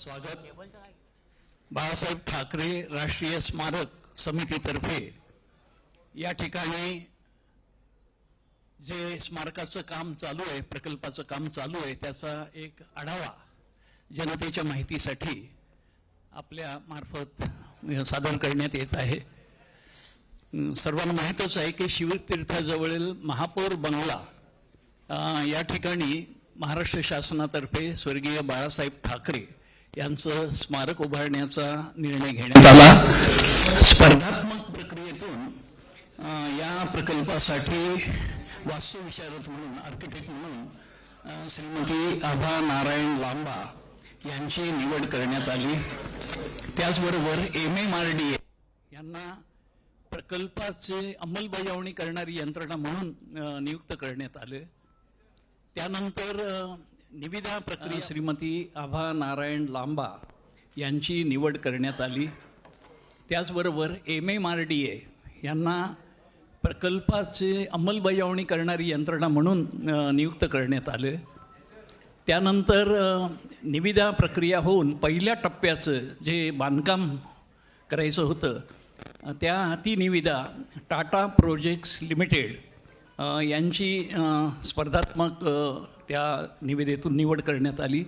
स्वागत. बाळासाहेब ठाकरे राष्ट्रीय स्मारक समितीतर्फे या ठिकाणी जे स्मारकाचं काम चालू आहे, प्रकल्पाचं काम चालू आहे, त्याचा एक आढावा जनतेच्या माहितीसाठी आपल्या मार्फत सादर करण्यात येत आहे. सर्वांना माहीतच आहे की शिवतीर्थाजवळील महापौर बंगला या ठिकाणी महाराष्ट्र शासनातर्फे स्वर्गीय बाळासाहेब ठाकरे यांचं स्मारक उभारण्याचा निर्णय घेण्यात आला. स्पर्धात्मक प्रक्रियेतून या प्रकल्पासाठी वास्तुविशारद म्हणून, आर्किटेक्ट म्हणून श्रीमती आभा नारायण लांबा यांची निवड करण्यात आली. त्याचबरोबर MMRDA यांना प्रकल्पाचे अंमलबजावणी करणारी यंत्रणा म्हणून नियुक्त करण्यात आले. त्यानंतर निविदा प्रक्रिया श्रीमती आभा नारायण लांबा यांची निवड करण्यात आली. त्याचबरोबर MMRDA यांना प्रकल्पाचे अंमलबजावणी करणारी यंत्रणा म्हणून नियुक्त करण्यात आले. त्यानंतर निविदा प्रक्रिया होऊन पहिल्या टप्प्याचं जे बांधकाम करायचं होतं ती निविदा टाटा प्रोजेक्ट्स लिमिटेड यांची स्पर्धात्मक त्या निविदेतून निवड करण्यात आली.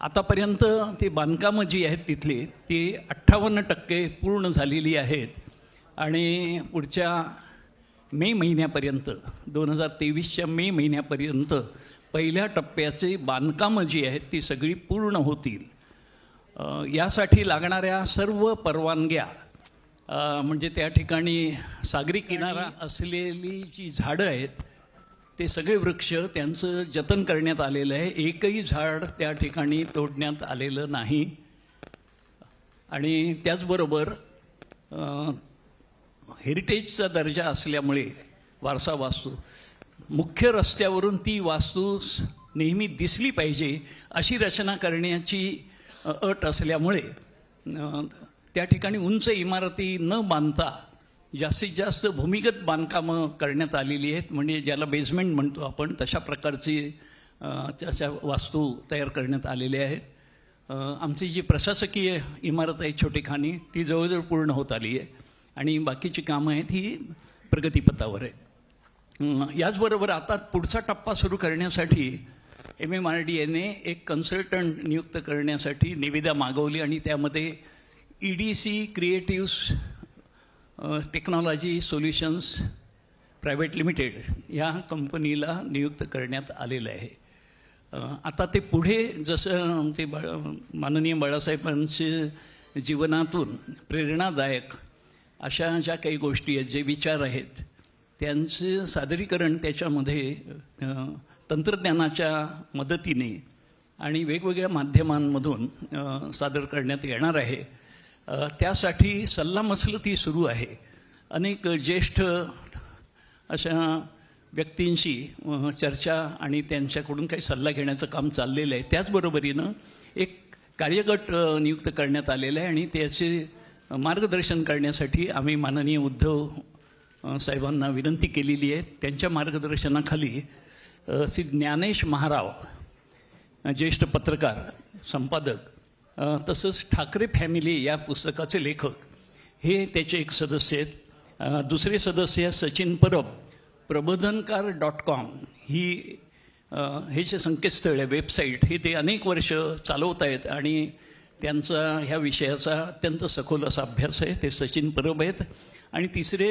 आतापर्यंत ते बांधकामं जी आहेत तिथली ती 58% पूर्ण झालेली आहेत आणि पुढच्या मे महिन्यापर्यंत 2023च्या मे महिन्यापर्यंत पहिल्या टप्प्याचे बांधकामं जी आहेत ती सगळी पूर्ण होतील. यासाठी लागणाऱ्या सर्व परवानग्या म्हणजे त्या ठिकाणी सागरी किनारा असलेली जी झाडं आहेत ते सगळे वृक्ष त्यांचं जतन करण्यात आलेलं आहे. एकही झाड त्या ठिकाणी तोडण्यात आलेलं नाही. आणि त्याचबरोबर हेरिटेजचा दर्जा असल्यामुळे वारसा वास्तू मुख्य रस्त्यावरून ती वास्तू नेहमी दिसली पाहिजे अशी रचना करण्याची अट असल्यामुळे त्या ठिकाणी उंच इमारती न बांधता जास्तीत जास्त भूमिगत बांधकामं करण्यात आलेली आहेत. म्हणजे ज्याला बेसमेंट म्हणतो आपण तशा प्रकारची त्याच्या वास्तू तयार करण्यात आलेल्या आहेत. आमची जी प्रशासकीय इमारत आहे छोटेखानी ती जवळजवळ पूर्ण होत आली आहे आणि बाकीची कामं आहेत ही प्रगतीपथावर आहे. याचबरोबर आता पुढचा टप्पा सुरू करण्यासाठी MMRDAने एक कन्सल्टंट नियुक्त करण्यासाठी निविदा मागवली आणि त्यामध्ये EDC creatives technology solutions private limited या कंपनीला नियुक्त करण्यात आलेलं आहे. आता ते पुढे जसं ते माननीय बाळासाहेबांच्या जीवनातून प्रेरणादायक अशा ज्या काही गोष्टी आहेत, जे विचार आहेत त्यांचं सादरीकरण त्याच्यामध्ये तंत्रज्ञानाच्या मदतीने आणि वेगवेगळ्या माध्यमांमधून सादर करण्यात येणार आहे. त्यासाठी सल्लामसलती सुरू आहे. अनेक ज्येष्ठ अशा व्यक्तींशी चर्चा आणि त्यांच्याकडून काही सल्ला घेण्याचं काम चाललेलं आहे. त्याचबरोबरीनं एक कार्यगट नियुक्त करण्यात आलेला आहे आणि त्याचे मार्गदर्शन करण्यासाठी आम्ही माननीय उद्धव साहेबांना विनंती केलेली आहे. त्यांच्या मार्गदर्शनाखाली श्री ज्ञानेश महाराव ज्येष्ठ पत्रकार संपादक तसंच ठाकरे फॅमिली या पुस्तकाचे लेखक हे त्याचे एक सदस्य आहेत. दुसरे सदस्य सचिन परब प्रबोधनकार.com हे जे संकेतस्थळ आहे, वेबसाईट, हे ते अनेक वर्ष चालवत आहेत आणि त्यांचा ह्या विषयाचा अत्यंत सखोल असा अभ्यास आहे. ते सचिन परब आहेत. आणि तिसरे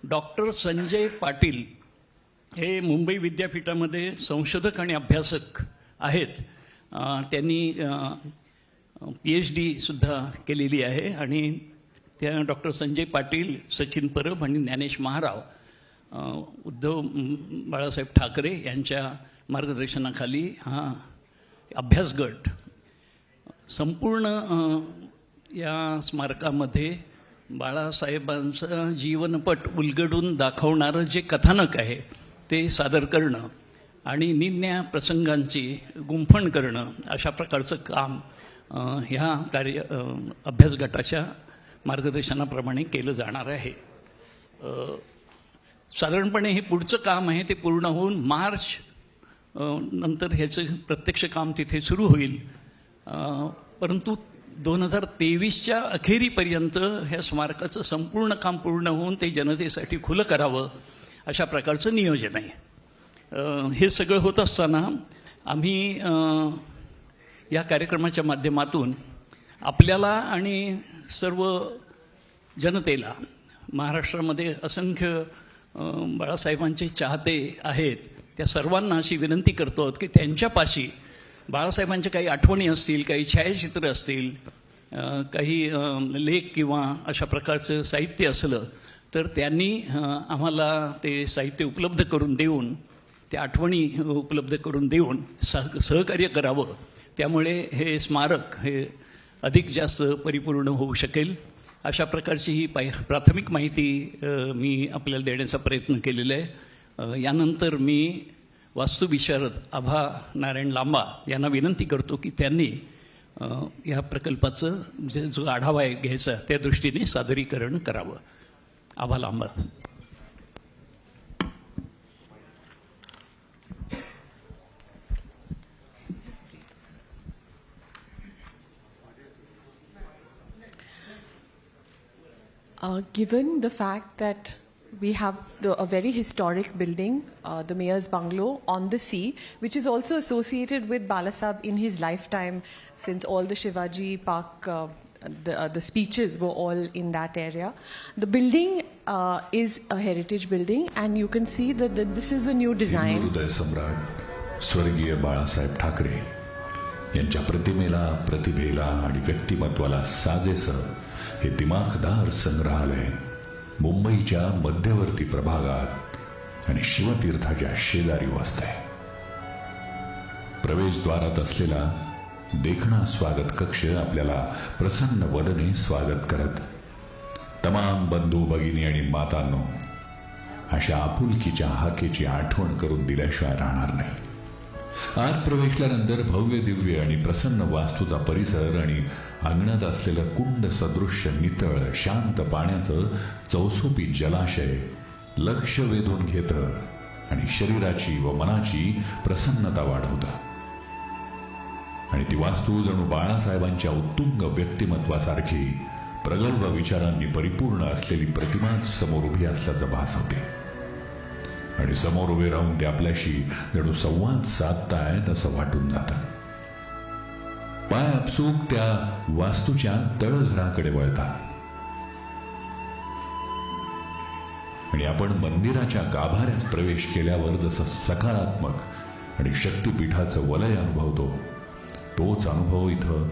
डॉक्टर संजय पाटील हे मुंबई विद्यापीठामध्ये संशोधक आणि अभ्यासक आहेत. त्यांनी PhD सुद्धा केलेली आहे आणि त्या डॉक्टर संजय पाटील, सचिन परब आणि ज्ञानेश महाराव उद्धव बाळासाहेब ठाकरे यांच्या मार्गदर्शनाखाली हा अभ्यास गट संपूर्ण या स्मारकामध्ये बाळासाहेबांचं जीवनपट उलगडून दाखवणारं जे कथानक आहे ते सादर करणं आणि निन्या प्रसंगांची गुंफण करणं अशा प्रकारचं काम ह्या अभ्यास गटाच्या मार्गदर्शनाप्रमाणे केलं जाणार आहे. साधारणपणे हे पुढचं काम आहे ते पूर्ण होऊन मार्च नंतर ह्याचं प्रत्यक्ष काम तिथे सुरू होईल. परंतु 2023च्या अखेरीपर्यंत ह्या स्मारकाचं संपूर्ण काम पूर्ण होऊन ते जनतेसाठी खुलं करावं अशा प्रकारचं नियोजन आहे. हे सगळं होत असताना आम्ही या कार्यक्रमाच्या माध्यमातून आपल्याला आणि सर्व जनतेला, महाराष्ट्रामध्ये असंख्य बाळासाहेबांचे चाहते आहेत, त्या सर्वांना अशी विनंती करतो की त्यांच्यापाशी बाळासाहेबांच्या काही आठवणी असतील, काही छायाचित्र असतील, काही लेख किंवा अशा प्रकारचं साहित्य असलं तर त्यांनी आम्हाला ते साहित्य उपलब्ध करून देऊन, त्या आठवणी उपलब्ध करून देऊन सहकार्य करावं. त्यामुळे हे स्मारक हे अधिक जास्त परिपूर्ण होऊ शकेल. अशा प्रकारची ही प्राथमिक माहिती मी आपल्याला देण्याचा प्रयत्न केलेला आहे. यानंतर मी वास्तुविशारद आभा नारायण लांबा यांना विनंती करतो की त्यांनी या प्रकल्पाचं जो आढावा आहे घ्यायचा त्या दृष्टीने सादरीकरण करावं. आभा Lamba. Given the fact that we have a very historic building, the Mayor's Bungalow on the sea, which is also associated with Balasaheb in his lifetime, since all the Shivaji Park, the speeches were all in that area. The building is a heritage building, and you can see that this is the new design. हृदय सम्राट स्वर्गीय बाळासाहेब ठाकरे यांच्या प्रतिमेला, प्रतिभेला आणि व्यक्तिमत्वाला साजेसं हे दिमाखदार संग्रहालय मुंबईच्या मध्यवर्ती प्रभागात आणि शिवतीर्थाच्या शेजारी वसते. प्रवेशद्वारात असलेला देखणा स्वागत कक्ष आपल्याला प्रसन्न वदने स्वागत करत, तमाम बंधू भगिनी आणि मातांनो अशा आपुलकीच्या हाकेची आठवण करून दिल्याशिवाय राहणार नाही. आत प्रवेशल्यानंतर भव्य दिव्य आणि प्रसन्न वास्तूचा परिसर आणि अंगणात असलेलं कुंड सदृश्य नितळ शांत पाण्याचं चौसोपी जलाशय लक्ष वेधून घेतं आणि शरीराची व मनाची प्रसन्नता वाढवतं. आणि ती वास्तू जणू बाळासाहेबांच्या उत्तुंग व्यक्तिमत्वासारखी प्रगल्भ विचारांनी परिपूर्ण असलेली प्रतिमा समोर उभी असल्याचं भास होते. आणि समोर उभे राहून ते आपल्याशी जणू संवाद साधतायत असं वाटून जातं. पाय आपसूक त्या वास्तूच्या तळघराकडे वळतात आणि आपण मंदिराच्या गाभाऱ्यात प्रवेश केल्यावर जसं सकारात्मक आणि शक्तिपीठाचं वलय अनुभवतो, तोच अनुभव इथं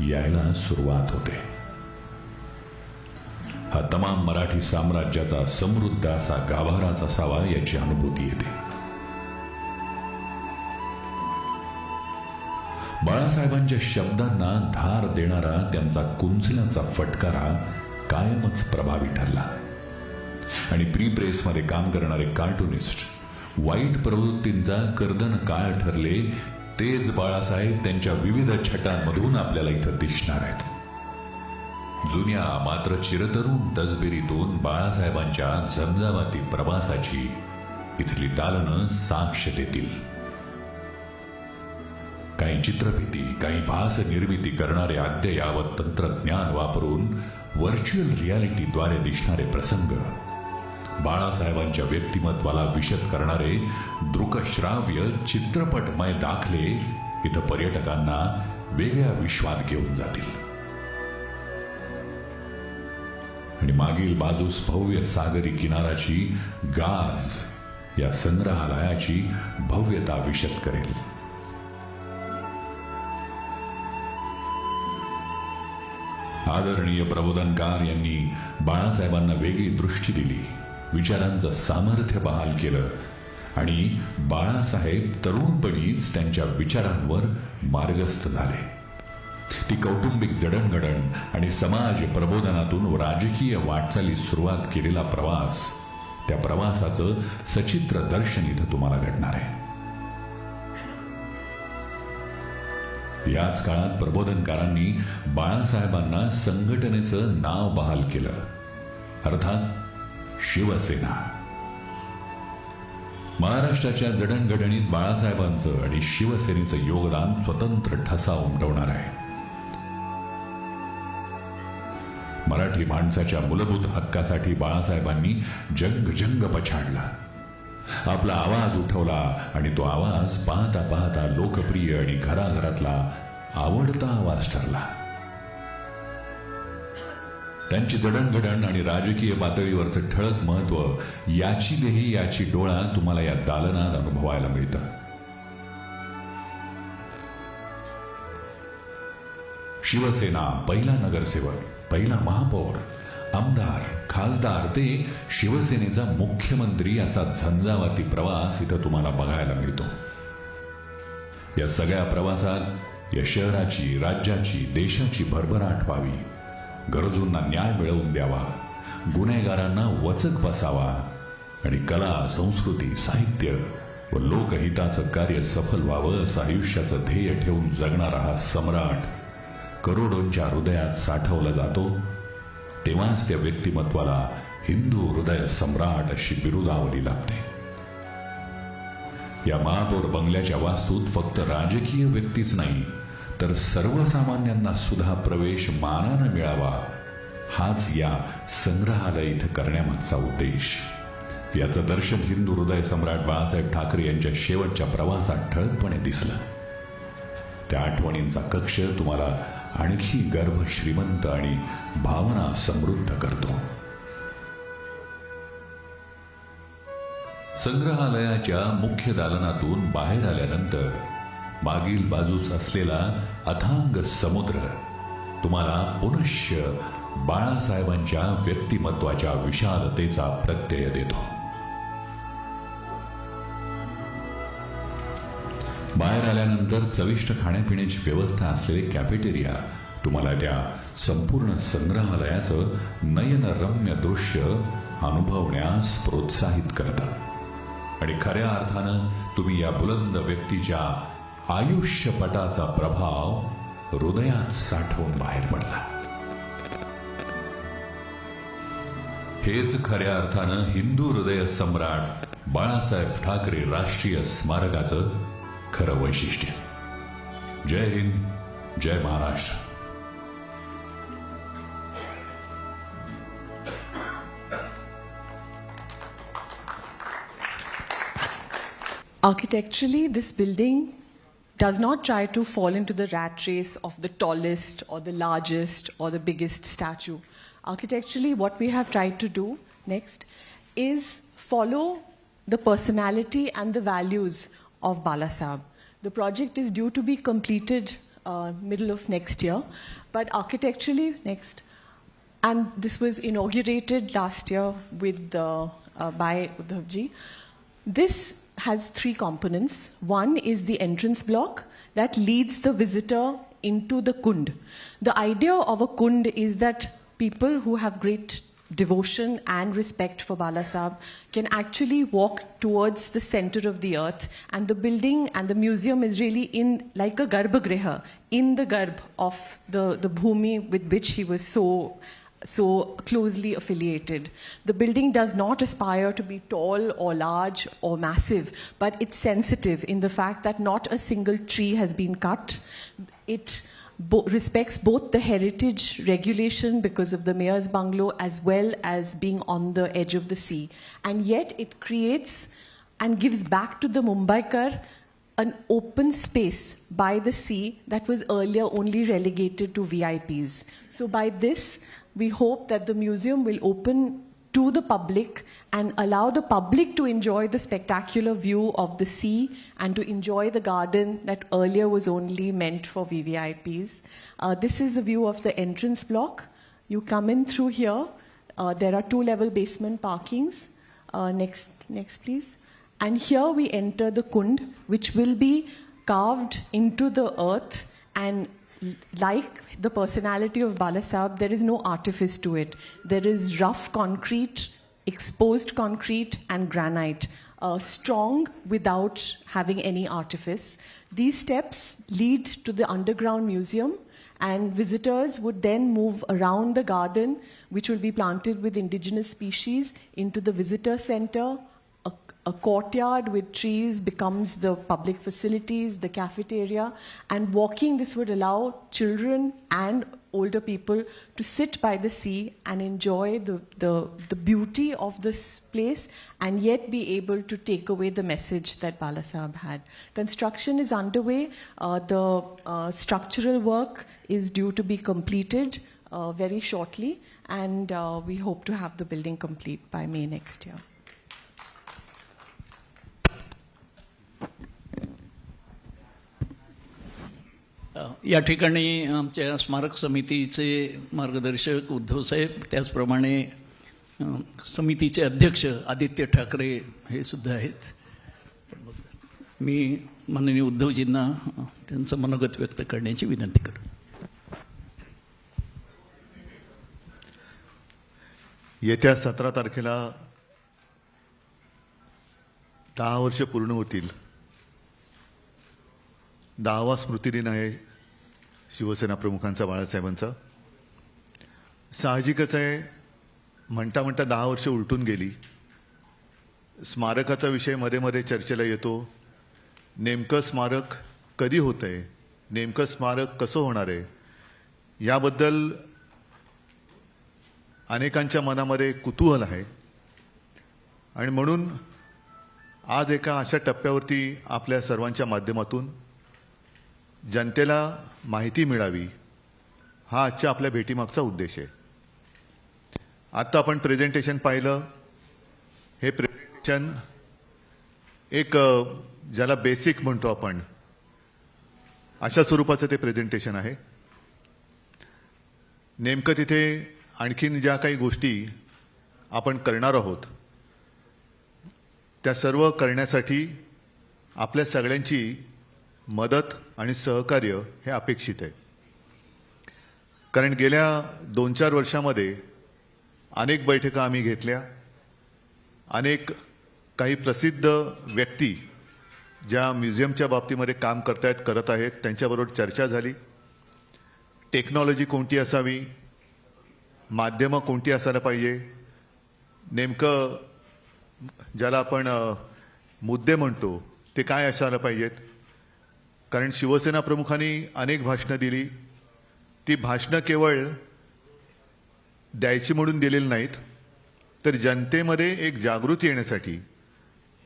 यायला सुरुवात होते. हा तमाम मराठी साम्राज्याचा समृद्ध असा गाभाराच असावा याची अनुभूती येते. बाळासाहेबांच्या शब्दांना धार देणारा त्यांचा कुंचल्याचा फटकारा कायमच प्रभावी ठरला. आणि प्री प्रेसमध्ये काम करणारे कार्टुनिस्ट वाईट प्रवृत्तींचा कर्दन काळ ठरले, तेच बाळासाहेब त्यांच्या विविध छटांमधून आपल्याला इथं दिसणार आहेत. जुन्या मात्र चिरतरुण तसबिरीतून बाळासाहेबांच्या झमझमाती प्रवासाची इथली दालनं साक्ष देतील. काही चित्रफिती, काही भास निर्मिती करणारे अद्ययावत तंत्रज्ञान वापरून व्हर्च्युअल रियालिटीद्वारे दिसणारे प्रसंग, बाळासाहेबांच्या व्यक्तिमत्वाला विशद करणारे दृकश्राव्य चित्रपटमय दाखले इथं पर्यटकांना वेगळ्या विश्वात घेऊन जातील. आणि मागील बाजूस भव्य सागरी किनाराची गाज या संग्रहालयाची भव्यता विशद करेल. आदरणीय प्रबोधनकार यांनी बाळासाहेबांना वेगळी दृष्टी दिली, विचारांचं सामर्थ्य बहाल केलं आणि बाळासाहेब तरुणपणीच त्यांच्या विचारांवर मार्गस्थ झाले. ती कौटुंबिक जडणघडण आणि समाज प्रबोधनातून राजकीय वाटचालीस सुरुवात केलेला प्रवास, त्या प्रवासाचं सचित्र दर्शन इथं तुम्हाला घडणार आहे. याच काळात प्रबोधनकारांनी बाळासाहेबांना संघटनेचं नाव बहाल केलं, अर्थात शिवसेना. महाराष्ट्राच्या जडणघडणीत बाळासाहेबांचं आणि शिवसेनेचं योगदान स्वतंत्र ठसा उमटवणार आहे. मराठी माणसाच्या मूलभूत हक्कासाठी बाळासाहेबांनी जंग पछाडला. आपला आवाज उठवला आणि तो आवाज पाहता पाहता लोकप्रिय आणि घराघरातला आवडता आवाज ठरला. त्यांची जडणघडण आणि राजकीय पातळीवरचं ठळक महत्व याची देही याची डोळा तुम्हाला या दालनात अनुभवायला मिळतं. शिवसेना पहिला नगरसेवक, पहिला महापौर, आमदार, खासदार ते शिवसेनेचा मुख्यमंत्री असा झंझावाती प्रवास इथं तुम्हाला बघायला मिळतो. या सगळ्या प्रवासात या शहराची, राज्याची, देशाची भरभराट व्हावी, गरजूंना न्याय मिळवून द्यावा, गुन्हेगारांना वचक बसावा आणि कला, संस्कृती, साहित्य व लोकहिताचं कार्य सफल व्हावं असं आयुष्याचं ध्येय ठेवून जगणारा हा सम्राट करोडोंच्या हृदयात साठवला जातो. तेव्हाच त्या व्यक्तिमत्वाला हिंदू हृदय सम्राट अशी बिरुदावली लागते. या महापौर बंगल्याच्या वास्तूत फक्त राजकीय व्यक्तीच नाही तर सर्वसामान्यांना सुद्धा प्रवेश मानानं मिळावा हाच या संग्रहालय इथं करण्यामागचा उद्देश. याचं दर्शन हिंदू हृदय सम्राट बाळासाहेब ठाकरे यांच्या शेवटच्या प्रवासात ठळकपणे दिसलं. त्या आठवणींचा कक्ष तुम्हाला आणखी गर्भ श्रीमंत आणि भावना समृद्ध करतो. संग्रहालयाच्या मुख्य दालनातून बाहेर आल्यानंतर मागील बाजूस असलेला अथांग समुद्र तुम्हाला पुनश्च बाळासाहेबांच्या व्यक्तिमत्वाच्या विशालतेचा प्रत्यय देतो. बाहेर आल्यानंतर चविष्ट खाण्यापिण्याची व्यवस्था असलेले कॅफेटेरिया तुम्हाला त्या संपूर्ण संग्रहालयाचं नयनरम्य दृश्य अनुभवण्यास प्रोत्साहित करतात आणि खऱ्या अर्थानं तुम्ही या बुलंद व्यक्तीच्या आयुष्यपटाचा प्रभाव हृदयात साठवून बाहेर पडला. हेच खऱ्या अर्थानं हिंदू हृदय सम्राट बाळासाहेब ठाकरे राष्ट्रीय स्मारकाचं खरं वैशिष्ट्य. जय हिंद, जय Maharashtra. Architecturally, this building does not try to fall into the rat race of the tallest or the largest or the biggest statue. Architecturally, what we have tried to do next is follow the personality and the values of Balasaheb. The project is due to be completed middle of next year, but architecturally next, and this was inaugurated last year with by Uddhavji. This has three components. One is the entrance block that leads the visitor into the kund. The idea of a kund is that people who have great devotion and respect for Balasaheb can actually walk towards the center of the earth, and the building and the museum is really in like a garbhagriha, in the garbh of the bhumi with which he was so closely affiliated. The building does not aspire to be tall or large or massive, but it's sensitive in the fact that not a single tree has been cut. It respects both the heritage regulation because of the mayor's bungalow as well as being on the edge of the sea. And yet it creates and gives back to the Mumbaikar an open space by the sea that was earlier only relegated to VIPs. So by this, we hope that the museum will open to the public and allow the public to enjoy the spectacular view of the sea and to enjoy the garden that earlier was only meant for VVIPs. This is the view of the entrance block. You come in through here. There are 2-level basement parkings. Next please. And here we enter the kund, which will be carved into the earth, and like the personality of Balasaheb, there is no artifice to it. There is rough concrete, exposed concrete, and granite, strong without having any artifice. These steps lead to the underground museum, and visitors would then move around the garden, which will be planted with indigenous species, into the visitor center, a courtyard with trees becomes the public facilities, the cafeteria, and walking this would allow children and older people to sit by the sea and enjoy the beauty of this place and yet be able to take away the message that Balasaheb had. Construction is underway. The structural work is due to be completed very shortly, and we hope to have the building complete by May next year. या ठिकाणी आमच्या स्मारक समितीचे मार्गदर्शक उद्धव साहेब, त्याचप्रमाणे समितीचे अध्यक्ष आदित्य ठाकरे हे सुद्धा आहेत. मी माननीय उद्धवजींना त्यांचं मनोगत व्यक्त करण्याची विनंती करतो. येत्या 17 तारखेला 10 वर्ष पूर्ण होतील. 10वा स्मृतिदिन आहे शिवसेना प्रमुखांचा, बाळासाहेबांचा. साहजिकच आहे, म्हणता म्हणता 10 वर्ष उलटून गेली. स्मारकाचा विषय मध्ये मध्ये चर्चेला येतो. नेमकं स्मारक कधी होतंय, नेमकं स्मारक कसं होणार आहे, याबद्दल अनेकांच्या मनामध्ये कुतूहल आहे. आणि म्हणून आज एका अशा टप्प्यावरती आपल्या सर्वांच्या माध्यमातून जनतेला माहिती मिळावी, हा आजच्या आपल्या भेटीमागचा उद्देश आहे. आत्ता आपण प्रेझेंटेशन पाहिलं. हे प्रेझेंटेशन एक ज्याला बेसिक म्हणतो आपण, अशा स्वरूपाचं ते प्रेझेंटेशन आहे. नेमकं तिथे आणखीन ज्या काही गोष्टी आपण करणार आहोत त्या सर्व करण्यासाठी आपल्या सगळ्यांची मदत आणि सहकार्य हे अपेक्षित आहे. कारण गेल्या 2-4 वर्षामध्ये अनेक बैठका आम्ही घेतल्या. अनेक काही प्रसिद्ध व्यक्ती ज्या म्युझियमच्या बाबतीमध्ये काम करत आहेत त्यांच्याबरोबर चर्चा झाली. टेक्नॉलॉजी कोणती असावी, माध्यमं कोणती असायला पाहिजे, नेमकं ज्याला आपण मुद्दे म्हणतो ते काय असायला पाहिजेत. कारण शिवसेना प्रमुखांनी अनेक भाषणं दिली. ती भाषणं केवळ द्यायची म्हणून दिलेली नाहीत, तर जनतेमध्ये एक जागृती येण्यासाठी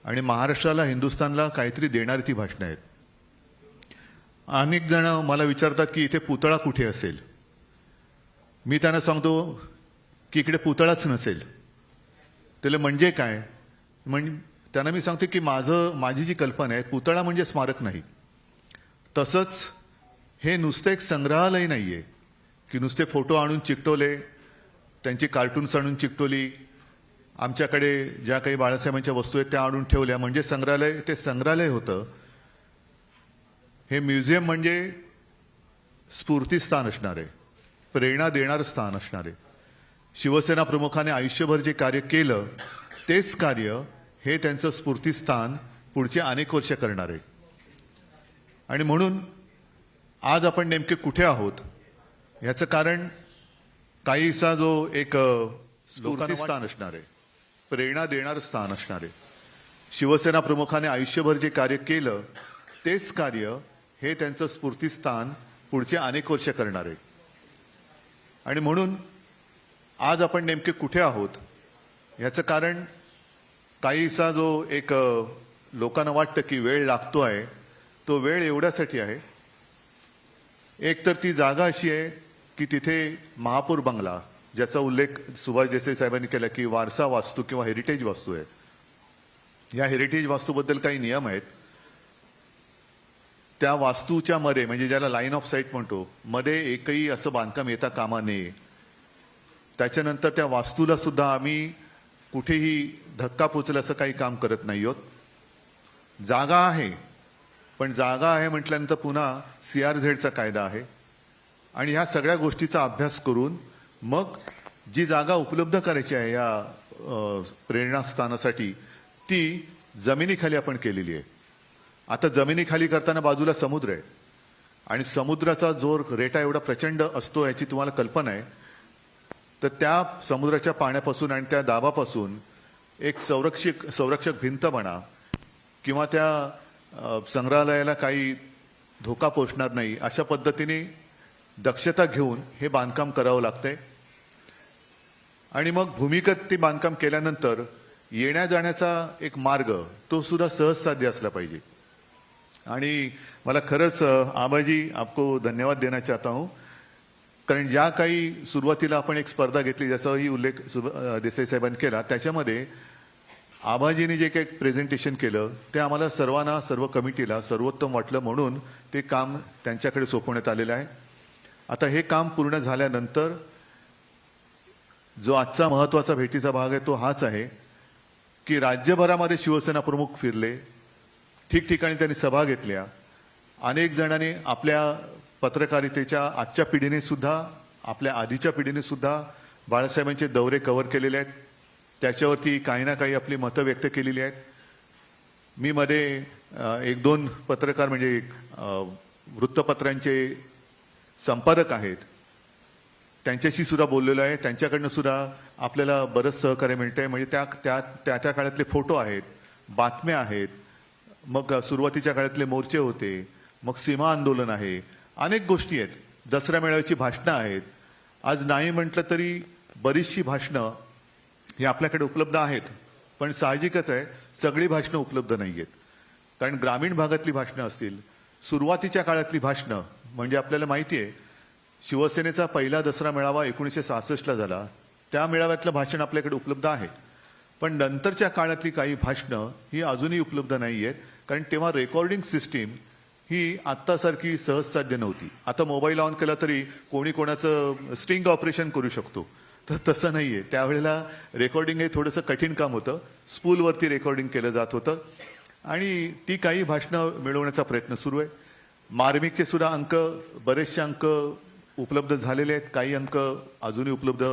आणि महाराष्ट्राला, हिंदुस्थानला काहीतरी देणारी ती भाषणं आहेत. अनेक जण मला विचारतात की इथे पुतळा कुठे असेल. मी त्यांना सांगतो की इकडे पुतळाच नसेल. त्याला म्हणजे काय, त्यांना मी सांगतो की माझी जी कल्पना आहे, पुतळा म्हणजे स्मारक नाही. तसंच हे नुसतं एक संग्रहालय नाही आहे की नुसते फोटो आणून चिकटवले, त्यांची कार्टून्स आणून चिकटवली, आमच्याकडे ज्या काही बाळासाहेबांच्या वस्तू आहेत त्या आणून ठेवल्या म्हणजे संग्रहालय. ते संग्रहालय होतं. हे म्युझियम म्हणजे स्फूर्तीस्थान असणार आहे, प्रेरणा देणारं स्थान असणार आहे. शिवसेना प्रमुखाने आयुष्यभर जे कार्य केलं तेच कार्य हे त्यांचं स्फूर्तीस्थान पुढचे अनेक वर्ष करणार आहे. आणि म्हणून आज आपण नेमके कुठे आहोत याचं कारण काहीसा जो एक स्फूर्तीस्थान असणार आहे, प्रेरणा देणारं स्थान असणार आहे. शिवसेना प्रमुखाने आयुष्यभर जे कार्य केलं तेच कार्य हे त्यांचं स्फूर्तीस्थान पुढचे अनेक वर्ष करणार आहे. आणि म्हणून आज आपण नेमके कुठे आहोत याचं कारण काहीसा जो एक लोकांना वाटतं की वेळ लागतो आहे, तो वेळ एवढ्यासाठी आहे. एक तर ती जागा अशी आहे की तिथे महापौर बंगला, ज्याचा उल्लेख सुभाष देसाई साहेबांनी केला की वारसा वास्तू किंवा हेरिटेज वास्तू आहे. या हेरिटेज वास्तूबद्दल काही नियम आहेत. त्या वास्तूच्या मध्ये, म्हणजे ज्याला लाईन ऑफ साईट म्हणतो, मध्ये एकही असं बांधकाम येता कामा नये. त्याच्यानंतर त्या वास्तूला सुद्धा आम्ही कुठेही धक्का पोचला असं काही काम करत नाही आहोत. जागा आहे, पण जागा आहे म्हटल्यानंतर पुन्हा CRZचा कायदा आहे. आणि ह्या सगळ्या गोष्टीचा अभ्यास करून मग जी जागा उपलब्ध करायची आहे या प्रेरणास्थानासाठी ती जमिनीखाली आपण केलेली आहे. आता जमिनीखाली करताना बाजूला समुद्र आहे आणि समुद्राचा जोर रेटा एवढा प्रचंड असतो याची तुम्हाला कल्पना आहे. तर त्या समुद्राच्या पाण्यापासून आणि त्या दाबापासून एक संरक्षक भिंत म्हणा किंवा त्या संग्रहालयाला काही धोका पोचणार नाही अशा पद्धतीने दक्षता घेऊन हे बांधकाम करावं लागतंय. आणि मग भूमिगत ते बांधकाम केल्यानंतर येण्या जाण्याचा एक मार्ग तो सुद्धा सहज साध्य असला पाहिजे. आणि मला खरंच आबाजी आपको धन्यवाद देना चाहता हूं, कारण ज्या काही सुरुवातीला आपण एक स्पर्धा घेतली ज्याचाही उल्लेख देसाई साहेबांनी केला, त्याच्यामध्ये आबाजीने जे काही प्रेझेंटेशन केलं ते आम्हाला सर्वांना, सर्व कमिटीला सर्वोत्तम वाटलं, म्हणून ते काम त्यांच्याकडे सोपवण्यात आलेलं आहे. आता हे काम पूर्ण झाल्यानंतर जो आजचा महत्वाचा भेटीचा भाग आहे तो हाच आहे की राज्यभरामध्ये शिवसेना प्रमुख फिरले, ठिकठिकाणी त्यांनी सभा घेतल्या. अनेक जणांनी आपल्या पत्रकारितेच्या आजच्या पिढीने सुद्धा, आपल्या आधीच्या पिढीने सुद्धा बाळासाहेबांचे दौरे कव्हर केलेले आहेत. त्याच्यावरती काही ना काही आपली मतं व्यक्त केलेली आहेत. मी मध्ये एक दोन पत्रकार म्हणजे वृत्तपत्रांचे संपादक आहेत त्यांच्याशी सुद्धा बोललेलो आहे. त्यांच्याकडनं सुद्धा आपल्याला बरंच सहकार्य मिळतंय. म्हणजे त्या काळातले फोटो आहेत, बातम्या आहेत, मग सुरुवातीच्या काळातले मोर्चे होते, मग सीमा आंदोलन आहे, अनेक गोष्टी आहेत. दसरा मेळाव्याची भाषणं आहेत. आज नाही म्हटलं तरी बरीचशी भाषणं ही आपल्याकडे उपलब्ध आहेत. पण साहजिकच आहे सगळी भाषणं उपलब्ध नाही आहेत. कारण ग्रामीण भागातली भाषणं असतील, सुरुवातीच्या काळातली भाषणं, म्हणजे आपल्याला माहिती आहे शिवसेनेचा पहिला दसरा मेळावा 1966ला झाला, त्या मेळाव्यातलं भाषण आपल्याकडे उपलब्ध आहे. पण नंतरच्या काळातली काही भाषणं ही अजूनही उपलब्ध नाही आहेत, कारण तेव्हा रेकॉर्डिंग सिस्टीम ही आत्तासारखी सहज साध्य नव्हती. आता मोबाईल ऑन केला तरी कोणी कोणाचं स्टिंग ऑपरेशन करू शकतो, तर तसं नाहीये. त्यावेळेला रेकॉर्डिंग हे थोडंसं कठीण काम होतं. स्पूलवरती रेकॉर्डिंग केलं जात होतं आणि ती काही भाषणं मिळवण्याचा प्रयत्न सुरू आहे. मार्मिकचे सुद्धा अंक, बरेचसे अंक उपलब्ध झालेले आहेत. काही अंक अजूनही उपलब्ध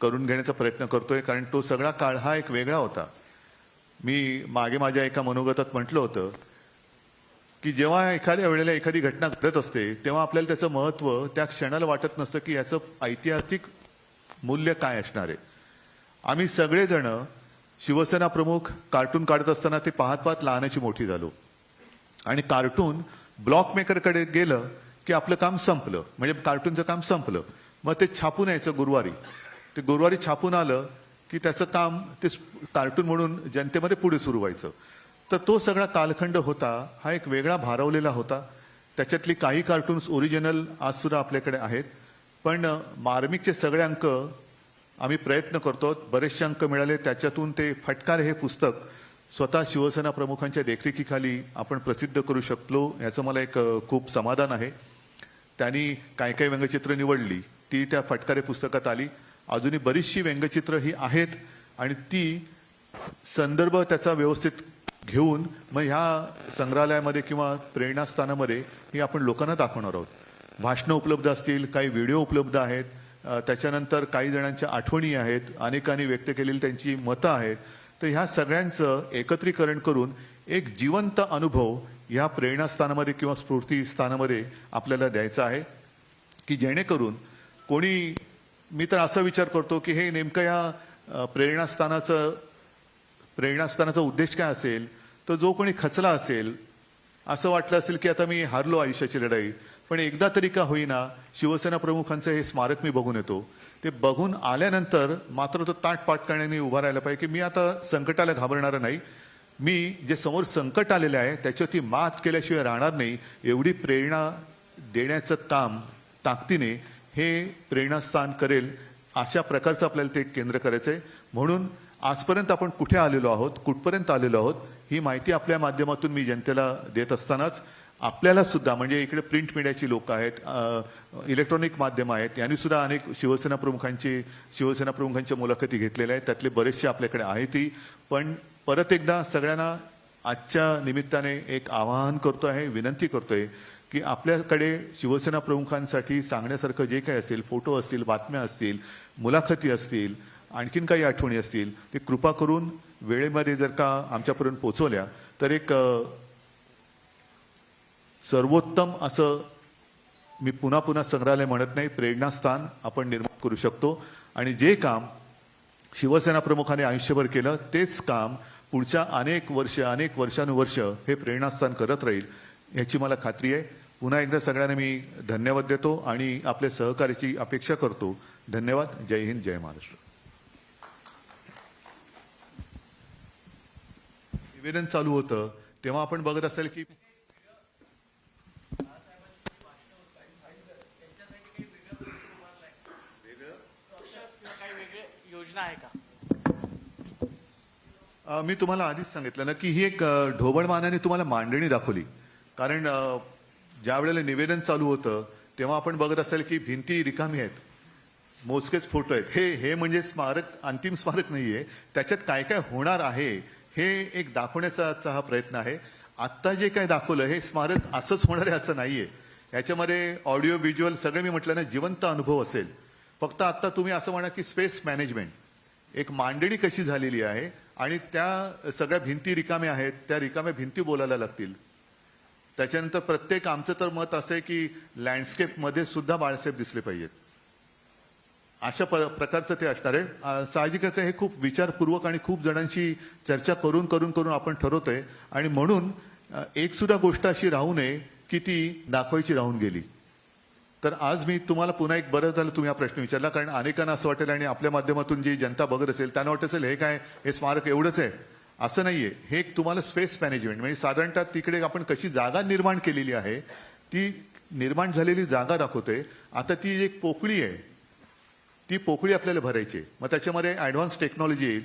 करून घेण्याचा प्रयत्न करतोय, कारण तो सगळा काळ हा एक वेगळा होता. मी मागे माझ्या एका मनोगतात म्हटलं होतं की जेव्हा एखाद्या वेळेला एखादी घटना घडत असते तेव्हा आपल्याला त्याचं महत्त्व त्या क्षणाला वाटत नसतं की याचं ऐतिहासिक मूल्य काय असणार आहे. आम्ही सगळेजण शिवसेना प्रमुख कार्टून काढत असताना ते पाहत पाहत लहानाची मोठी झालो. आणि कार्टून ब्लॉक मेकरकडे गेलं की आपलं काम संपलं, म्हणजे कार्टूनचं काम संपलं. मग ते छापून यायचं गुरुवारी. ते गुरुवारी छापून आलं की त्याचं काम ते कार्टून म्हणून जनतेमध्ये पुढे सुरू व्हायचं. तर तो सगळा कालखंड होता, हा एक वेगळा भारावलेला होता. त्याच्यातली काही कार्टून्स ओरिजिनल आज सुद्धा आपल्याकडे आहेत. पण मार्मिकचे सगळे अंक आम्ही प्रयत्न करतो, बरेचसे अंक मिळाले. त्याच्यातून ते फटकार हे पुस्तक स्वतः शिवसेना प्रमुखांच्या देखरेखीखाली आपण प्रसिद्ध करू शकलो, याचं मला एक खूप समाधान आहे. त्यांनी काही काही व्यंगचित्र निवडली, ती त्या फटकारे पुस्तकात आली. अजूनही बरीचशी व्यंगचित्र ही आहेत आणि ती संदर्भ त्याचा व्यवस्थित घेऊन मग ह्या संग्रहालयामध्ये किंवा प्रेरणास्थानामध्ये ही आपण लोकांना दाखवणार आहोत. भाषणं उपलब्ध असतील, काही व्हिडिओ उपलब्ध आहेत, त्याच्यानंतर काही जणांच्या आठवणी आहेत, अनेकांनी व्यक्त केलेली त्यांची मतं आहेत. तर ह्या सगळ्यांचं एकत्रीकरण करून एक जिवंत अनुभव ह्या प्रेरणास्थानामध्ये किंवा स्फूर्तीस्थानामध्ये आपल्याला द्यायचा आहे, की जेणेकरून कोणी, मी तर असा विचार करतो की हे नेमकं या प्रेरणास्थानाचा उद्देश काय असेल, तर जो कोणी खचला असेल, असं वाटलं असेल की आता मी हारलो आयुष्याची लढाई, पण एकदा तरी का होईना शिवसेना प्रमुखांचं हे स्मारक मी बघून येतो. ते बघून आल्यानंतर मात्र तो ताटपाट करण्याने उभा राहायला पाहिजे की मी आता संकटाला घाबरणार नाही, मी जे समोर संकट आलेलं आहे त्याच्यावरती मात केल्याशिवाय राहणार नाही, एवढी प्रेरणा देण्याचं काम ताकदीने हे प्रेरणास्थान करेल. अशा प्रकारचं आपल्याला ते केंद्र करायचं आहे. म्हणून आजपर्यंत आपण कुठे आलेलो आहोत, कुठपर्यंत आलेलो आहोत, ही माहिती आपल्या माध्यमातून मी जनतेला देत असतानाच आपल्याला सुद्धा, म्हणजे इकडे प्रिंट मीडियाची लोक आहेत, इलेक्ट्रॉनिक माध्यम आहेत, यांनी सुद्धा अनेक शिवसेना प्रमुखांच्या मुलाखती घेतलेल्या आहेत. त्यातले बरेचसे आपल्याकडे आहेतही. पण परत एकदा सगळ्यांना आजच्या निमित्ताने एक आवाहन करतो आहे, विनंती करतोय की आपल्याकडे शिवसेना प्रमुखांसाठी सांगण्यासारखं जे काही असेल, फोटो असतील, बातम्या असतील, मुलाखती असतील, आणखीन काही आठवणी असतील, ते कृपा करून वेळेमध्ये जर का आमच्यापर्यंत पोहोचवल्या तर एक सर्वोत्तम असं, मी पुन्हा पुन्हा संग्रहालय म्हणत नाही, प्रेरणास्थान आपण निर्माण करू शकतो. आणि जे काम शिवसेना प्रमुखाने आयुष्यभर केलं तेच काम पुढच्या अनेक वर्षानुवर्ष हे प्रेरणास्थान करत राहील याची मला खात्री आहे. पुन्हा एकदा सगळ्यांना मी धन्यवाद देतो आणि आपल्या सहकार्याची अपेक्षा करतो. धन्यवाद. जय हिंद, जय महाराष्ट्र. निवेदन चालू होतं तेव्हा आपण बघत असाल की योजना आहे का? मी तुम्हाला आधीच सांगितलं ना की ही एक ढोबळमानाने तुम्हाला मांडणी दाखवली. कारण ज्या वेळेला निवेदन चालू होतं तेव्हा आपण बघत असाल की भिंती रिकामी आहेत, मोजकेच फोटो आहेत. हे म्हणजे स्मारक, अंतिम स्मारक नाहीये. त्याच्यात काय काय होणार आहे हे एक दाखवण्याचा आजचा हा प्रयत्न आहे. आत्ता जे काय दाखवलं हे स्मारक असंच होणार आहे असं नाहीये. याच्यामध्ये ऑडिओ व्हिज्युअल सगळं मी म्हटलं ना जिवंत अनुभव असेल. फक्त आत्ता तुम्ही असं म्हणा की स्पेस मॅनेजमेंट, एक मांडणी कशी झालेली आहे आणि त्या सगळ्या भिंती रिकाम्या आहेत, त्या रिकाम्या भिंती बोलायला लागतील. त्याच्यानंतर प्रत्येक आमचं तर मत असं आहे की लँडस्केपमध्ये सुद्धा बाळासाहेब दिसले पाहिजेत. अशा प्रकारचं ते असणार आहे. साहजिकच आहे, हे खूप विचारपूर्वक आणि खूप जणांशी चर्चा करून करून करून आपण ठरवतोय. आणि म्हणून एक सुद्धा गोष्ट अशी राहू नये की ती दाखवायची राहून गेली. तर आज मी तुम्हाला पुन्हा एक, बरं झालं तुम्ही हा प्रश्न विचारला, कारण अनेकांना असं वाटेल आणि आपल्या माध्यमातून जी जनता बघत असेल त्यांना वाटत असेल हे काय, हे स्मारक एवढंच आहे. असं नाहीये. हे एक तुम्हाला स्पेस मॅनेजमेंट म्हणजे साधारणतः तिकडे आपण कशी जागा निर्माण केलेली आहे ती निर्माण झालेली जागा दाखवते. आता ती एक पोकळी आहे, ती पोकळी आपल्याला भरायची आहे. मग त्याच्यामध्ये ॲडव्हान्स टेक्नॉलॉजी येईल,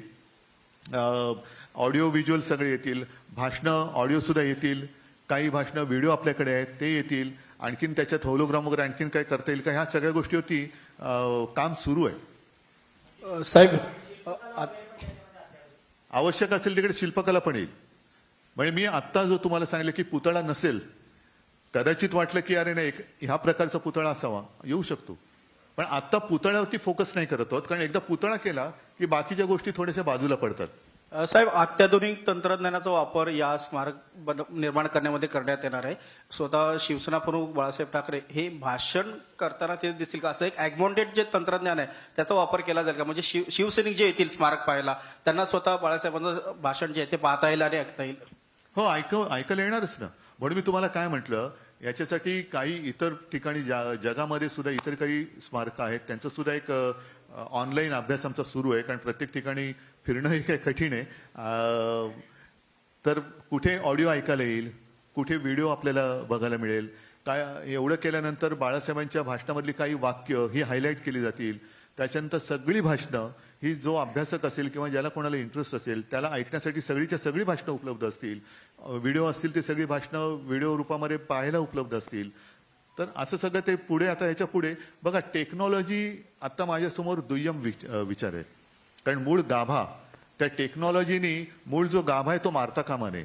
ऑडिओ व्हिज्युअल सगळे येतील, भाषणं ऑडिओ सुद्धा येतील, काही भाषणं व्हिडिओ आपल्याकडे आहेत ते येतील. आणखीन त्याच्यात होलोग्राम वगैरे आणखीन काय करता येईल का, ह्या सगळ्या गोष्टीवरती काम सुरू आहे. साहेब, आवश्यक असेल तिकडे शिल्पकला पण येईल. म्हणजे मी आत्ता जो तुम्हाला सांगितलं की पुतळा नसेल, कदाचित वाटलं की अरे नाही ह्या प्रकारचा पुतळा असावा, येऊ शकतो. पण आत्ता पुतळ्यावरती फोकस नाही करत आहोत, कारण एकदा पुतळा केला की बाकीच्या गोष्टी थोड्याशा बाजूला पडतात. साहेब, अत्याधुनिक तंत्रज्ञानाचा वापर या स्मारक निर्माण करण्यामध्ये करण्यात येणार आहे. स्वतः शिवसेना प्रमुख बाळासाहेब ठाकरे हे भाषण करताना ते दिसतील का? असं एक ॲग्मॉन्टेड जे तंत्रज्ञान आहे त्याचा वापर केला जाईल का? म्हणजे शिवसैनिक जे येतील स्मारक पाहायला त्यांना स्वतः बाळासाहेबांचं भाषण जे आहे ते पाहता येईल आणि ऐकता येईल. हो, ऐकायला येणारच ना. म्हणून मी तुम्हाला काय म्हटलं, याच्यासाठी काही इतर ठिकाणी जगामध्ये सुद्धा इतर काही स्मारकं आहेत, त्यांचं सुद्धा एक ऑनलाईन अभ्यास आमचा सुरू आहे. कारण प्रत्येक ठिकाणी फिरणं हे काही कठीण आहे. तर कुठे ऑडिओ ऐकायला येईल, कुठे व्हिडिओ आपल्याला बघायला मिळेल. काय एवढं केल्यानंतर बाळासाहेबांच्या भाषणामधली काही वाक्य ही हायलाईट केली जातील. त्याच्यानंतर सगळी भाषणं ही जो अभ्यासक असेल किंवा ज्याला कोणाला इंटरेस्ट असेल त्याला ऐकण्यासाठी सगळीच्या सगळी भाषणं उपलब्ध असतील. व्हिडिओ असतील ते सगळी भाषणं व्हिडिओ रूपामध्ये पाहायला उपलब्ध असतील. तर असं सगळं ते पुढे, आता ह्याच्या पुढे बघा, टेक्नॉलॉजी आता माझ्यासमोर दुय्यम विचार आहे. कारण मूळ गाभा, त्या टेक्नॉलॉजीनी मूळ जो गाभा आहे तो मारता कामा नये.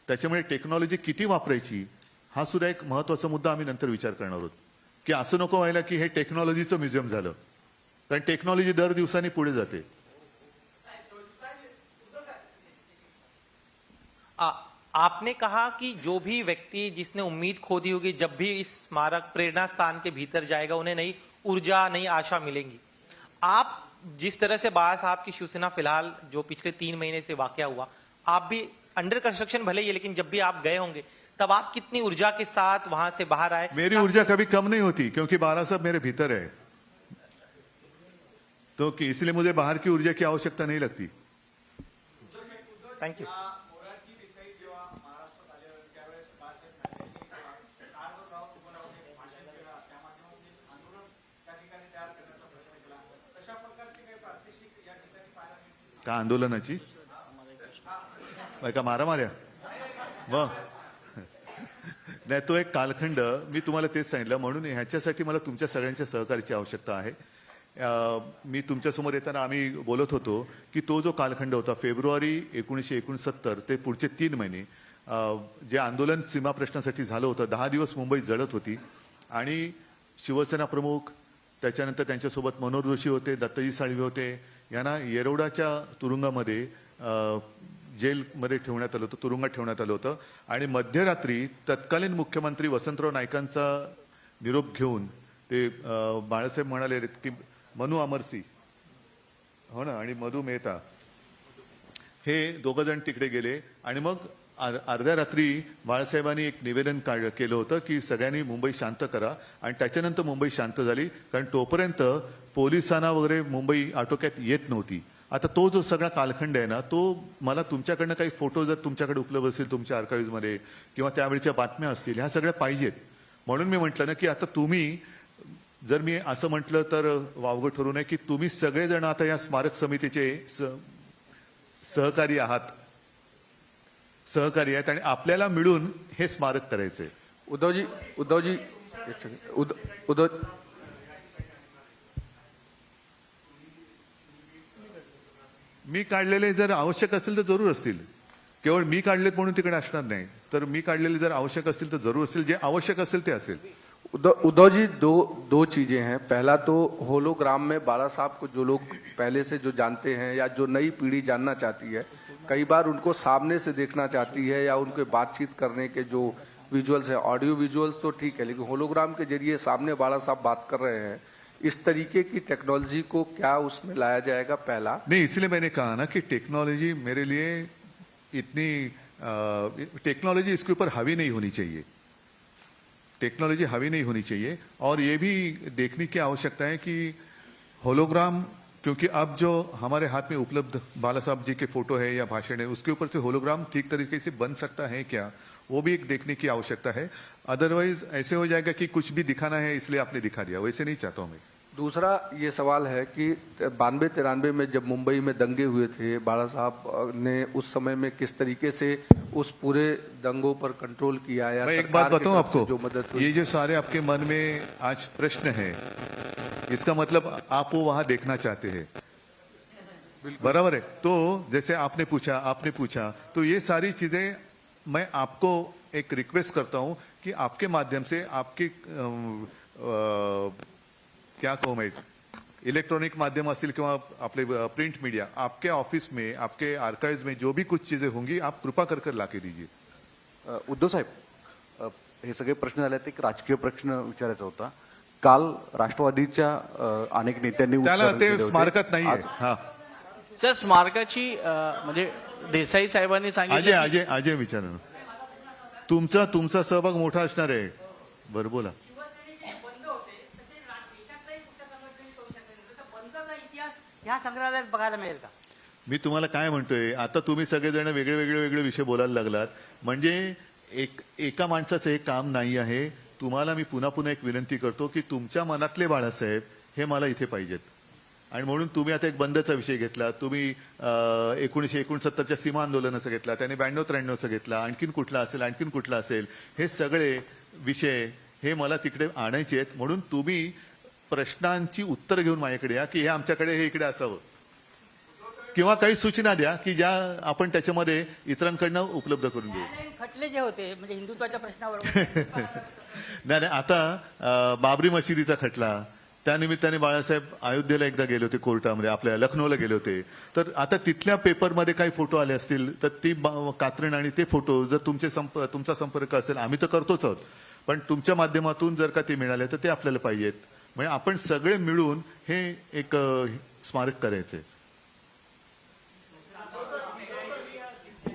त्याच्यामुळे टेक्नॉलॉजी किती वापरायची हा सुद्धा एक महत्वाचा मुद्दा आम्ही नंतर विचार करणार आहोत. की असं नको व्हायला की हे टेक्नॉलॉजीचं म्युझियम झालं, कारण टेक्नॉलॉजी दर दिवसांनी पुढे जाते. आपने कहा कि जो भी व्यक्ति जिसने उम्मीद खो दी होगी जब भी इस स्मारक प्रेरणा स्थान के भीतर जाएगा उन्हें नई ऊर्जा, नई आशा मिलेंगी. आप जिस तरह से बाळा साहब की शिवसेना फिलहाल जो पिछले 3 महीने से वाकया हुआ, आप भी अंडर कंस्ट्रक्शन भले ही, लेकिन जब भी आप गए होंगे तब आप कितनी ऊर्जा के साथ वहां से बाहर आए? मेरी ऊर्जा कभी कम नहीं होती क्योंकि बाला साहब मेरे भीतर है, तो इसलिए मुझे बाहर की ऊर्जा की आवश्यकता नहीं लगती. Thank you. का आंदोलनाची का मारामाऱ्या? मग नाही, तो एक कालखंड मी तुम्हाला तेच सांगितलं. म्हणून ह्याच्यासाठी मला तुमच्या सगळ्यांच्या सहकार्याची आवश्यकता आहे. मी तुमच्यासमोर येताना आम्ही बोलत होतो की तो जो कालखंड होता फेब्रुवारी 1969 ते पुढचे 3 महिने जे आंदोलन सीमा प्रश्नासाठी झालं होतं, 10 दिवस मुंबई जळत होती आणि शिवसेना प्रमुख, त्याच्यानंतर त्यांच्यासोबत मनोहर जोशी होते, दत्ताजी साळवे होते, यांना येरवडाच्या तुरुंगामध्ये जेलमध्ये ठेवण्यात आलं होतं, तुरुंगात ठेवण्यात आलं होतं. आणि मध्यरात्री तत्कालीन मुख्यमंत्री वसंतराव नाईकांचा निरोप घेऊन ते बाळासाहेब म्हणाले की मनू अमरसी, हो ना, आणि मधु मेहता हे दोघं जण तिकडे गेले आणि मग अर्ध्या रात्री बाळासाहेबांनी एक निवेदन केलं होतं की सगळ्यांनी मुंबई शांत करा, आणि त्याच्यानंतर मुंबई शांत झाली, कारण तोपर्यंत पोलिसांना वगैरे मुंबई आटोक्यात येत नव्हती. आता तो जो सगळा कालखंड आहे ना, तो मला तुमच्याकडनं काही फोटो जर तुमच्याकडे उपलब्ध असतील तुमच्या आर्काइव्हमध्ये किंवा त्यावेळच्या बातम्या असतील, ह्या सगळ्या पाहिजेत. म्हणून मी म्हटलं ना की आता तुम्ही, जर मी असं म्हटलं तर वावगं ठरू नये की तुम्ही सगळेजण आता या स्मारक समितीचे सहकारी आहेत आणि आपल्याला मिळून हे स्मारक करायचंय. उद्धवजी एक सेकंड. उद्धव मी काढलेले जर आवश्यक असेल तर जरूर असतील. केवळ मी काढलेत म्हणून तिकडे असणार नाही, तर मी काढलेले जर आवश्यक असतील तर जरूर असतील. जे आवश्यक असेल ते असेल. उद्धव जी, दो चीजें हैं. पहला तो होलोग्राम में बाला साहब को जो लोग पहले से जो जानते हैं या जो नई पीढ़ी जानना चाहती है, कई बार उनको सामने से देखना चाहती है या उनके बातचीत करने के जो विजुअल्स है, ऑडियो विजुअल्स तो ठीक है, लेकिन होलोग्राम के जरिए सामने बाला साहब बात कर रहे हैं, इस तरीके की टेक्नोलॉजी को क्या उसमें लाया जाएगा? पहला नहीं, इसलिए मैंने कहा ना कि टेक्नोलॉजी मेरे लिए इतनी टेक्नोलॉजी इसके ऊपर हावी नहीं होनी चाहिए. टेक्नोलॉजी हावी नहीं होनी चाहिए. और ये भी देखने की आवश्यकता है कि होलोग्राम, क्योंकि अब जो हमारे हाथ में उपलब्ध बाला साहब जी के फोटो है या भाषण है, उसके ऊपर से होलोग्राम ठीक तरीके से बन सकता है क्या, वो भी एक देखने की आवश्यकता है. अदरवाइज ऐसे हो जाएगा कि कुछ भी दिखाना है इसलिए आपने दिखा दिया, वैसे नहीं चाहता हूं मैं. दूसरा ये सवाल है कि 92-93 में जब मुंबई में दंगे हुए थे, बाला साहब ने उस समय में किस तरीके से उस पूरे दंगों पर कंट्रोल किया, या मैं एक सरकार बात की बताऊं तरफ से आपको, जो मदद हुई? ये जो सारे आपके मन में आज प्रश्न है, इसका मतलब आप वो वहां देखना चाहते हैं. बराबर है. तो जैसे आपने पूछा तो ये सारी चीजें मैं आपको एक रिक्वेस्ट करता हूं कि आपके माध्यम से आपके क्या कहूं मैं, इलेक्ट्रॉनिक माध्यम असतील किंवा आपले प्रिंट मीडिया, आपके ऑफिस में, आपके आर्काइव्स में जो भी कुछ चीजें होंगी आप कृपा कर लाके दीजिए. उद्धव साहेब, हे सगळे प्रश्न झाले, एक राजकीय प्रश्न विचारायचा होता. काल राष्ट्रवादीच्या अनेक नेत्यांनी त्याला उत्तर ते दिले होते. स्मारकात नाहीये. आज हा, सर, स्मारकाची म्हणजे देसाई साहेबांनी सांगितलं अजय विचारा ना. तुमचा सहभाग मोठा असणार आहे. बरं बोला. ह्या संग्रहालयात बघायला मिळेल का? मी तुम्हाला काय म्हणतोय, आता तुम्ही सगळेजण वेगळे विषय बोलायला लागलात. म्हणजे एका माणसाचं हे काम नाही आहे. तुम्हाला मी पुन्हा एक विनंती करतो की तुमच्या मनातले बाळासाहेब हे मला इथे पाहिजेत. आणि म्हणून तुम्ही आता एक बंदचा विषय घेतला. तुम्ही 1969च्या सीमा आंदोलनाचा घेतला, त्याने 92-93चा घेतला, आणखीन कुठला असेल. हे सगळे विषय हे मला तिकडे आणायचे आहेत. म्हणून तुम्ही प्रश्नांची उत्तर घेऊन माझ्याकडे या की हे आमच्याकडे हे इकडे असावं, किंवा काही सूचना द्या की ज्या आपण त्याच्यामध्ये इतरांकडनं उपलब्ध करून घेऊ. खटले जे होते म्हणजे हिंदुत्वाच्या प्रश्नावर नाही, आता बाबरी मशिदीचा खटला, त्यानिमित्ताने बाळासाहेब अयोध्येला एकदा गेले होते कोर्टामध्ये, आपल्या लखनौला गेले होते. तर आता तिथल्या पेपरमध्ये काही फोटो आले असतील तर ती कात्रण आणि ते फोटो जर तुमचा संपर्क असेल, आम्ही तर करतोच आहोत, पण तुमच्या माध्यमातून जर का ते मिळाले तर ते आपल्याला पाहिजेत. म्हणजे आपण सगळे मिळून हे एक स्मारक करायचंय.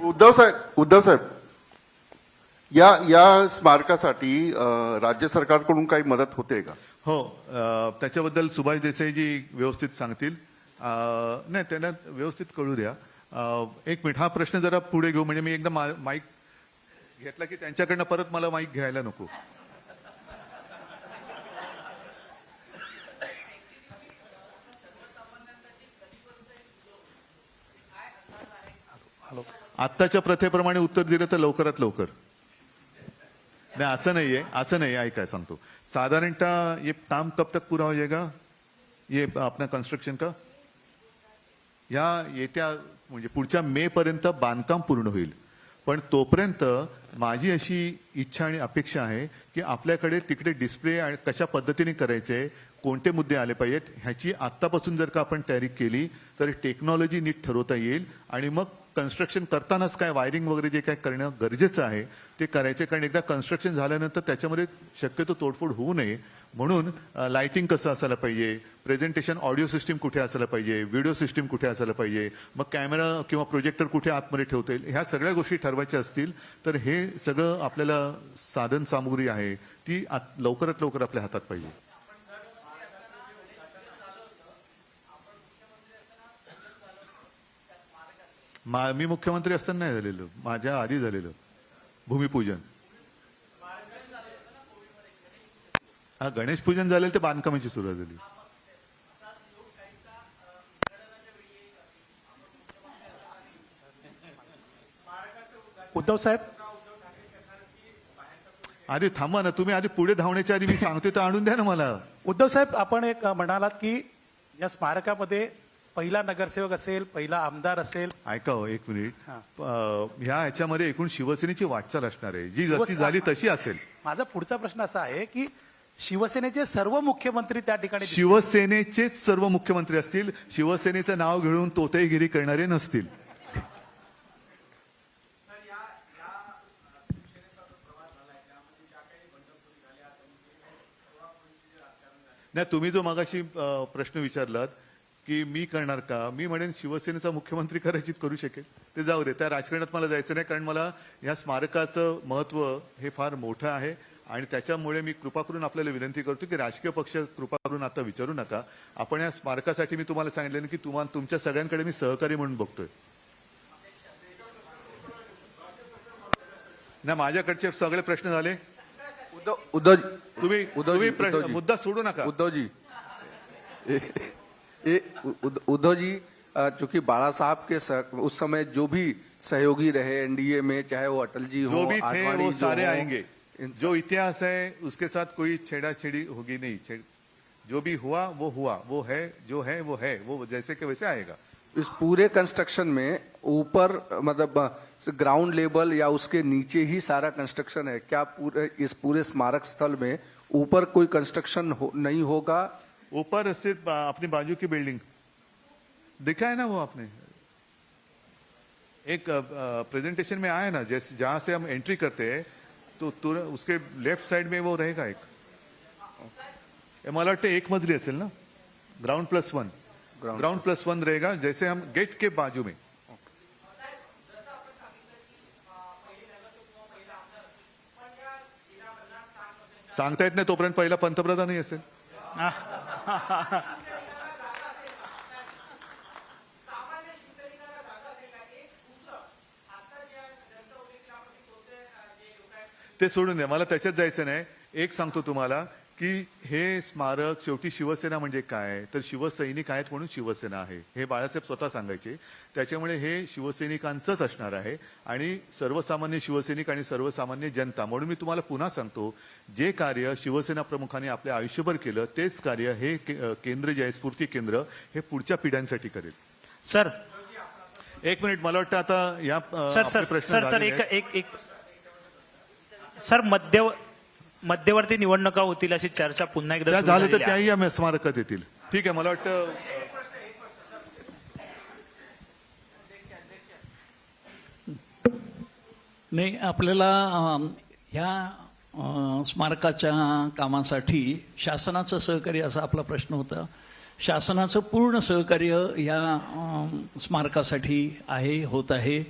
उद्धव साहेब, या स्मारकासाठी राज्य सरकारकडून काही मदत होते का? हो, त्याच्याबद्दल सुभाष देसाईजी व्यवस्थित सांगतील. नाही, त्यांना व्यवस्थित कळू द्या. एक मिनिट, हा प्रश्न जरा पुढे घेऊ, म्हणजे मी एकदा माईक घेतला की त्यांच्याकडनं परत मला माईक घ्यायला नको. आत्ताच्या प्रथेप्रमाणे उत्तर दिलं तर लवकरात लवकर. नहीं, असं नाहीये. ऐका, सांगतो. साधारणतः ये काम कब तक पूरा हो जाएगा, ये अपना कंस्ट्रक्शन का? या येत्या म्हणजे पुढच्या मे पर्यंत बांधकाम पूर्ण होईल. पण तोपर्यंत माझी अशी इच्छा आणि अपेक्षा आहे की आपल्याकडे तिकडे डिस्प्ले आणि कशा पद्धतीने करायचे, कोणते मुद्दे आले पाहिजेत, ह्याची आत्तापासून जर का आपण तयारी केली तर टेक्नॉलॉजी नीट ठरवता येईल. आणि मग कन्स्ट्रक्शन करतानाच काय वायरिंग वगैरे जे काय करणं गरजेचं आहे ते करायचे. कारण एकदा कन्स्ट्रक्शन झाल्यानंतर त्याच्यामध्ये शक्यतो तोडफोड होऊ नये म्हणून लाइटिंग कसं असायला पाहिजे, प्रेझेंटेशन ऑडिओ सिस्टीम कुठे असायला पाहिजे, व्हिडिओ सिस्टीम कुठे असायला पाहिजे, मग कॅमेरा किंवा प्रोजेक्टर कुठे आतमध्ये ठेवता येईल, ह्या सगळ्या गोष्टी ठरवायच्या असतील तर हे सगळं आपल्याला साधन सामुग्री आहे ती लवकरात लवकर आपल्या हातात पाहिजे. मी मुख्यमंत्री असताना नाही झालेलं, माझ्या आधी झालेलं भूमिपूजन. हा गणेश पूजन झालेलं ते बांधकामाची सुरुवात झाली. उद्धव साहेब आधी थांबा ना, तुम्ही आधी पुढे धावण्याच्या आधी मी सांगते तर आणून द्या ना मला. उद्धव साहेब आपण एक म्हणालात की या स्मारकामध्ये पहिला नगरसेवक असेल, पहिला आमदार असेल. ऐका हो एक मिनिट, ह्या ह्याच्यामध्ये एकूण शिवसेनेची वाटचाल असणार आहे, जी जशी झाली तशी असेल. माझा पुढचा प्रश्न असा आहे की शिवसेनेचे सर्व मुख्यमंत्री त्या ठिकाणी शिवसेनेचेच सर्व मुख्यमंत्री असतील, शिवसेनेचं नाव घेऊन तोतेगिरी करणारे नसतील. नाही, तुम्ही जो मगाशी प्रश्न विचारलात की मी करणार का, मी म्हणेन शिवसेनेचा मुख्यमंत्री करायची करू शकेल, ते जाऊ दे, त्या राजकारणात मला जायचं नाही. कारण मला या स्मारकाचं महत्व हे फार मोठं आहे आणि त्याच्यामुळे मी कृपा करून आपल्याला विनंती करतो की राजकीय पक्ष कृपा करून आता विचारू नका. आपण या स्मारकासाठी मी तुम्हाला सांगितलं की तुमच्या सगळ्यांकडे मी सहकारी म्हणून बघतोय. ना माझ्याकडचे सगळे प्रश्न झाले. तुम्ही मुद्दा सोडू नका. उद्धव जी, चूंकि बाला साहब के उस समय जो भी सहयोगी रहे एनडीए में, चाहे वो अटल जी हो, जो भी थे वो सारे हो, आएंगे. जो इतिहास है उसके साथ कोई छेड़ाछेड़ी होगी नहीं. जो भी हुआ, वो है, जो है, वो जैसे के वैसे आएगा. इस पूरे कंस्ट्रक्शन में ऊपर मतलब ग्राउंड लेवल या उसके नीचे ही सारा कंस्ट्रक्शन है क्या? इस पूरे स्मारक स्थल में ऊपर कोई कंस्ट्रक्शन नहीं होगा? ऊपर सिर्फ अपनी बाजू की बिल्डिंग देखा है ना, वो आपने एक प्रेजेंटेशन में आया ना, जैसे जहां से हम एंट्री करते हैं तो उसके लेफ्ट साइड में वो रहेगा एक, मला वाटतं एक मजली असेल ना, ग्राउंड प्लस वन रहेगा, जैसे हम गेट के बाजू में. सांगता येत नाही तोपर्यंत पहिला पंतप्रधानही असेल. ते सोडून द्या, मला त्याच्यात जायचं नाही. एक सांगतो तुम्हाला की हे स्मारक शेवटी शिवसेना म्हणजे काय, तर शिवसैनिक आहेत म्हणून शिवसेना आहे, हे बाळासाहेब स्वतः सांगायचे. त्याच्यामुळे हे शिवसैनिकांचंच असणार आहे आणि सर्वसामान्य शिवसैनिक आणि सर्वसामान्य जनता. म्हणून मी तुम्हाला पुन्हा सांगतो, जे कार्य शिवसेना प्रमुखांनी आपल्या आयुष्यभर केलं तेच कार्य हे केंद्र जे आहे, स्फूर्ती केंद्र, हे पुढच्या पिढ्यांसाठी करेल. सर एक मिनिट, मला वाटतं आता या प्रश्न सर मध्यवर्ती निवडणुका होतील अशी चर्चा पुन्हा एकदा झालं तर त्याही या स्मारकात येतील. ठीक आहे, मला वाटतं नाही, आपल्याला ह्या स्मारकाच्या कामासाठी शासनाचं सहकार्य असा आपला प्रश्न होता. शासनाचं पूर्ण सहकार्य या स्मारकासाठी होत आहे.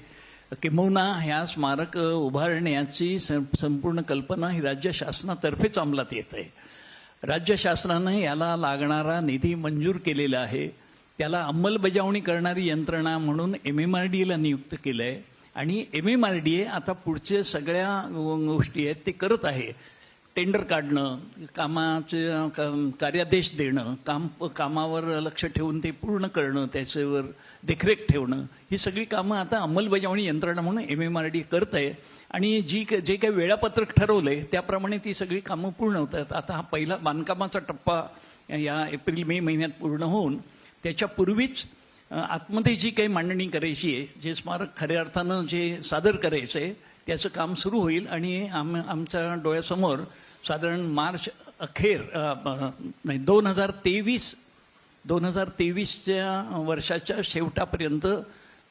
किंबहुना ह्या स्मारक उभारण्याची संपूर्ण कल्पना ही राज्य शासनातर्फेच अंमलात येत आहे. राज्य शासनानं याला लागणारा निधी मंजूर केलेला आहे. त्याला अंमलबजावणी करणारी यंत्रणा म्हणून MMRDA नियुक्त केलं आहे आणि MMRDA आता पुढचे सगळ्या गोष्टी आहेत ते करत आहे. टेंडर काढणं, कामाचे कार्यादेश देणं, कामावर लक्ष ठेवून ते पूर्ण करणं, त्याच्यावर देखरेख ठेवणं, ही सगळी कामं आता अंमलबजावणी यंत्रणा म्हणून MMRDA करत आहे आणि जे काही वेळापत्रक ठरवलंय त्याप्रमाणे ती सगळी कामं पूर्ण होतात. आता हा पहिला बांधकामाचा टप्पा या एप्रिल-मे महिन्यात पूर्ण होऊन त्याच्यापूर्वीच आतमध्ये जी काही मांडणी करायची आहे, जे स्मारक खऱ्या अर्थानं जे सादर करायचं आहे त्याचं काम सुरू होईल आणि आमच्या डोळ्यासमोर साधारण मार्च अखेर 2023च्या वर्षाच्या शेवटापर्यंत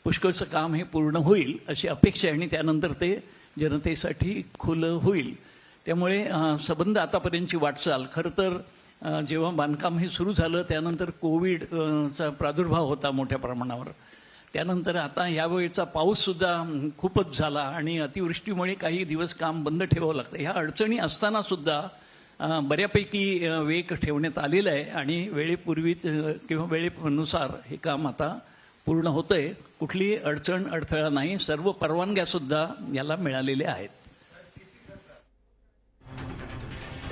पुष्कळचं काम हे पूर्ण होईल अशी अपेक्षा आहे आणि त्यानंतर ते जनतेसाठी खुलं होईल. त्यामुळे संबंध आतापर्यंतची वाटचाल खरं तर जेव्हा बांधकाम हे सुरू झालं त्यानंतर कोविडचा प्रादुर्भाव होता मोठ्या प्रमाणावर. त्यानंतर आता यावेळीचा पाऊससुद्धा खूपच झाला आणि अतिवृष्टीमुळे काही दिवस काम बंद ठेवावं लागतं. ह्या अडचणी असतानासुद्धा बऱ्यापैकी वेग ठेवण्यात आलेला आहे आणि वेळेपूर्वीच किंवा वेळेनुसार हे काम आता पूर्ण होतंय. कुठलीही अडचण अडथळा नाही. सर्व परवानग्यासुद्धा याला मिळालेल्या आहेत.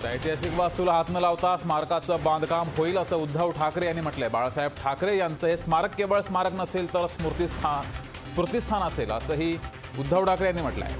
ऐतिहासिक वास्तूला हात न लावता स्मारकाचं बांधकाम होईल असं उद्धव ठाकरे यांनी म्हटलंय. बाळासाहेब ठाकरे यांचं हे स्मारक केवळ स्मारक नसेल तर स्मृतिस्थान असेल असंही उद्धव ठाकरे यांनी म्हटलंय.